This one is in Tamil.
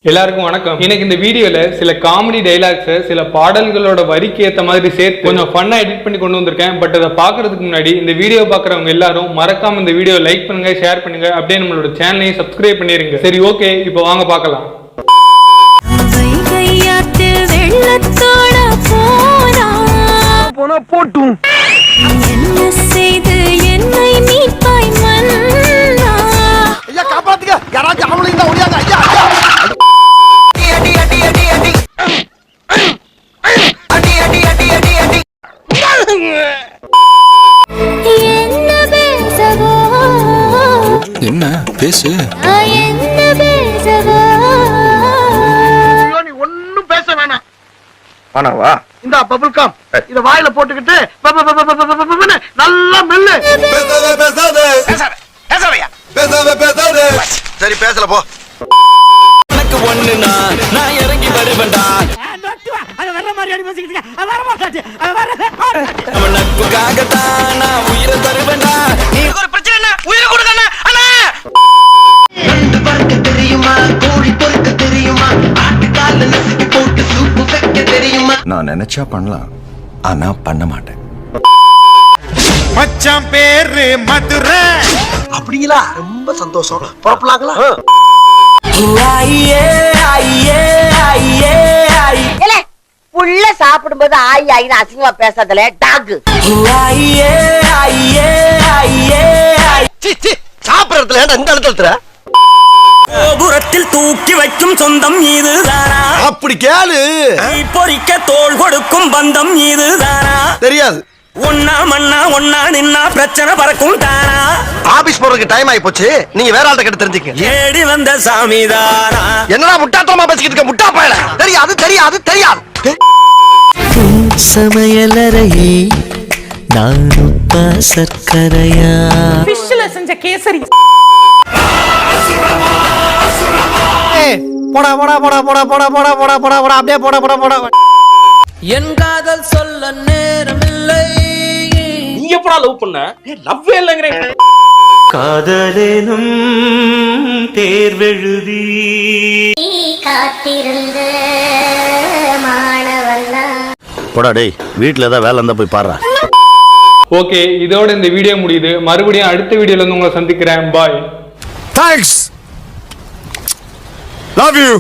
எல்லாருக்கும் வணக்கம். இன்னைக்கு இந்த வீடியோல சில காமெடி டைலாக்ஸ் சில பாடல்களோட வரிக்கு ஏத்த மாதிரி சேர்த்து கொஞ்சம் ஃபன்னா எடிட் பண்ணி கொண்டு வந்திருக்கேன். பட் அதை பாக்குறதுக்கு முன்னாடி இந்த வீடியோ பாக்குறவங்க எல்லாரும் மறக்காம இந்த வீடியோ லைக் பண்ணுங்க, ஷேர் பண்ணுங்க, அப்படியே நம்மளோட சேனலையும் சப்ஸ்கிரைப் பண்ணிருங்க. சரி, ஓகே, இப்போ வாங்க பார்க்கலாம். போட்டும் என்ன செய்து என்னை மீட்பாய் மன்னா ஐயா காப்பாத்துங்க, யாராச்சும் அவளையும் தான் ஓடியாங்க. ஐயா அடி அடி அடி அடி அடி அடி அடி அடி அடி என்ன பேசவோ என்ன பேசு என்ன பேசவோ நீ ஒண்ணும் பேச வேணாம். ஆனாவா இந்த பபிள் கம் இத வாயில போட்டுக்கிட்டு நல்லா மெல்லு. சரி பேசல போ. எனக்கு ஒண்ணுனா நான் இறங்கி வருவேன்டா. அது வர மாதிரி அடி பேசிக்கிட்டு அது வர மாட்டாச்சு. அது வர அவன் நட்புக்காக தான் நான் உயிரை தருவேன்டா. நீ ஒரு பிரச்சனை உயிர் கொடுக்கண்ணா அண்ணா. ரெண்டு பறக்க தெரியுமா, கோழி பொறுக்க தெரியுமா, ஆட்டுக்கால நசுக்கி போட்டு சூப்பு வைக்க தெரியுமா. நான் நினைச்சா பண்ணலாம், ஆனா பண்ண மாட்டேன். மச்சான் பேரு மதுரை. அப்படிங்களா? ரொம்ப சந்தோஷம். புறப்படலாங்களா? புள்ள சாப்பிடும்போது ஆயி ஆயின்னு அசிங்கமா பேசாதல டாக். சாப்பிடறதுல இந்த இடத்துல கோபுரத்தில் தூக்கி வைக்கும் சொந்தம் இதுதானா? அப்படி கேளு. நீ பொறிக்க தோள் கொடுக்கும் பந்தம் இதுதானா? தெரியாது. ஒன்னா மண்ணா ஒன்னா நின்னா பிரச்சனை பறக்கும் தானா? ஆபீஸ் போறதுக்கு டைம் ஆயி போச்சு. நீங்க வேற ஆள்கிட்ட கிட்ட தெரிஞ்சுக்க. ஏடி வந்த சாமிதானா? என்னடா முட்டாத்தனமா பேசிக்கிட்டு இருக்க முட்டா பயல. தெரியாது தெரியாது தெரியாது. சமையலறையே நான் உப்பா சர்க்கரையா. ஃபிஷ்ல செஞ்ச கேசரி. போடா போடா போடா போடா போடா போடா போடா போடா போடா அப்படியே போடா போடா போடா. என் காதல் சொல்ல நேரமில்லை. நீ எப்படா லவ் பண்ண? லவ்வே இல்லங்கறேன். காதலேனும் தேர்வெழுதி காத்திருந்த மாணவல்லா. போடா டேய், வீட்ல ஏதாவது வேலை இருந்தா போய் பாரு. ஓகே, இதோட இந்த வீடியோ முடியுது. மறுபடியும் அடுத்த வீடியோல வந்து உங்களை சந்திக்கிறேன். பாய். Thanks. Love you.